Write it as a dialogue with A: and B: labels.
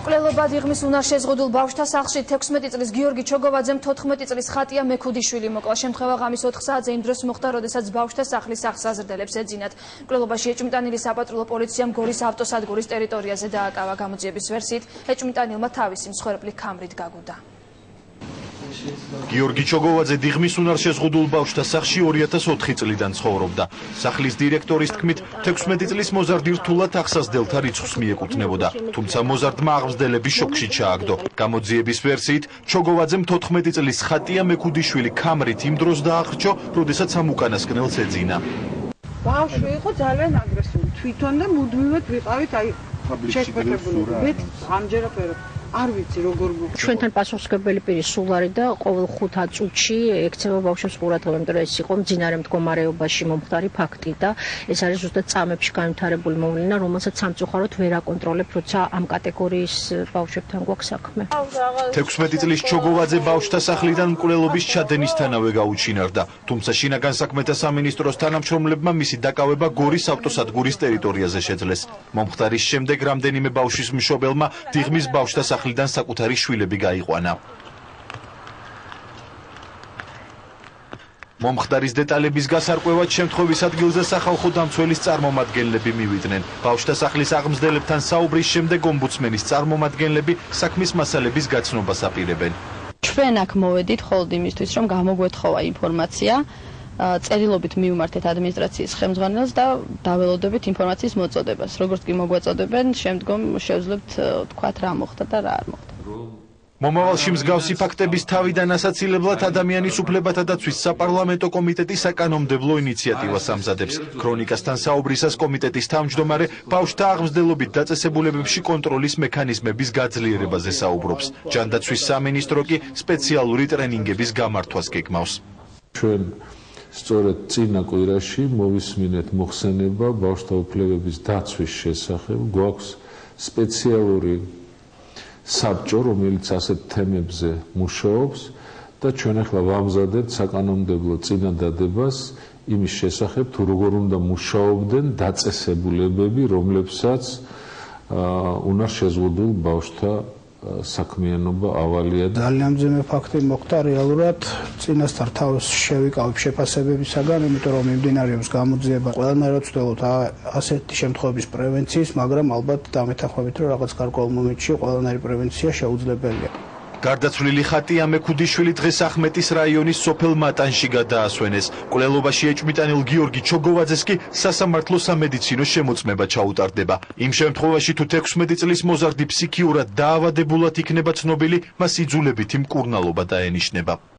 A: კვლელობა დიღმის უნარშეზღუდულ ბავშვთა სახლში 16 წლის გიორგი ჩოგოვაძემ 14 წლის ხატია მექუდიშვილი მოკლა. შემთხვევა ღამის 4 საათზე იმ დროს მოხდა, როდესაც ბავშვთა სახლის აღსაზრდელებს ეძინათ. კვლელობაში ეჭვმიტანილი საპატრულო პოლიციამ გორის ავტოსადგურის ტერიტორიაზე დააკავა. გამოძიების ვერსიით, ეჭვმიტანილმა თავისი მსხვერპლი ქამრით გაგუდა.
B: გიორგი ჩოგოვაძე დიღმის უნარშეზღუდულ ბავშვთა სახლში 2004 წლიდან ცხოვრობდა. სახლის დირექტორის თქმით, 16 წლის მოზარდი რთულად აღსაზრდელთა რიცხვს მიეკუთვნებოდა, თუმცა მოზარდმა აღმზრდელები შოკში ჩააგდო. გამოძიების ვერსიით, ჩოგოვაძემ 14 წლის ხატია მექუდიშვილი ქამრით იმ დროს დაახრჩო, როდესაც ამ უკანასკნელს ეძინა.
C: ბავშვი იყო ძალიან აგრესიული, თვითონ და მუდმივად ვიყავით შეშფოთებული. მე ამჯერად არ ვიცი როგორ მოხდა.
D: ჩვენთან პასუხისმგებელი პირი სულ არის და ყოველ 5 წუთში ექცევა ბავშვებს ყურადღება, იმიტომ რომ ეს იყო მძინარე მდგომარეობაში მომხდარი ფაქტი და ეს არის ზუსტად წამებში განვითარებული მოვლენა, რომელსაც სამწუხაროდ ვერ აკონტროლებ, როცა ამ კატეგორიის ბავშვებთან გვაქვს საქმე.
B: 16 წლის ჩოგოვაძე ბავშვთა სახლიდან მკვლელობის ჩადენისთანავე გაუჩინარდა, თუმცა შინაგან საქმეთა სამინისტროს თანამშრომლებმა მისი დაკავება გორის ავტოსადგურის ტერიტორიაზე შეძლეს. მომხდარის შემდეგ რამდენიმე ბავშვის მშობელმა დიღმის ბავშვთა სახლიდან საკუთარი შვილები გაიყვანა. მომხდარის დეტალების გასარკვევად შემთხვევის ადგილზე სახალხო დამცველის წარმომადგენლები მივიდნენ. ბავშვთა სახლის აღმზრდელებთან საუბრის შემდეგ ომბუდსმენის წარმომადგენლები საქმის მასალების გაცნობას აპირებენ.
E: ჩვენ აქ მოვედით მხოლოდ იმისთვის, რომ გამოგვეთხოვა ინფორმაცია, წერილობით მივმართეთ ადმინისტრაციის ხელმძღვანელს და დაველოდებით ინფორმაციის მოწოდებას. როგორც კი მოგვაწოდებენ, შემდგომ შევძლებთ თქვათ რა მოხდა და რა არ მოხდა.
B: მომავალში მსგავსი ფაქტების თავიდან ასაცილებლად ადამიანის უფლებათა დაცვის საპარლამენტო კომიტეტი საკანონმდებლო ინიციატივას ამზადებს. ქრონიკასთან საუბრისას კომიტეტის თავმჯდომარე ბავშვთა აღმზრდელობით დაწესებულებებში კონტროლის მექანიზმების გაძლიერებაზე საუბრობს. ჯანდაცვის სამინისტრო კი სპეციალური ტრენინგების გამართვას გეგმავს.
F: სწორედ წინა კვირაში მოვისმინეთ მოხსენება ბავშვთა უფლებების დაცვის შესახებ. გვაქვს სპეციალური საბჭო, რომელიც ასეთ თემებზე მუშაობს და ჩვენ ახლა ვამზადებთ საკანონმდებლო წინადადებას იმის შესახებ, თუ როგორ უნდა მუშაობდნენ დაწესებულებები, რომლებსაც უნარშეზღუდულ ბავშვთა საქმიანობა ავალია.
G: ძალიან მძიმე ფაქტი მოხდა რეალურად წინასწარ თავს შევიკავებ შეფასებებისაგან, იმიტომ რომ მიმდინარეობს გამოძიება. ყველანაირად ვცდილობთ ასეთი შემთხვევების პრევენციის, მაგრამ ალბათ დამეთანხმებით, რომ რაღაც გარკვეულ მომენტში ყველანაირი პრევენცია შეუძლებელია.
B: გარდაცვლილი ხატია მექუდიშვილი დღეს ახმეტის რაიონის სოფელ მატანში გადაასვენეს. კვლელობაში ეჭვმიტანილ გიორგი ჩოგოვაძეს კი სასამართლო სამედიცინო შემოწმება ჩაუტარდება. იმ შემთხვევაში თუ 16 წლის მოზარდი ფსიქიურად დაავადებულად იქნება ცნობილი, მას იძულებითი მკურნალობა დაენიშნება.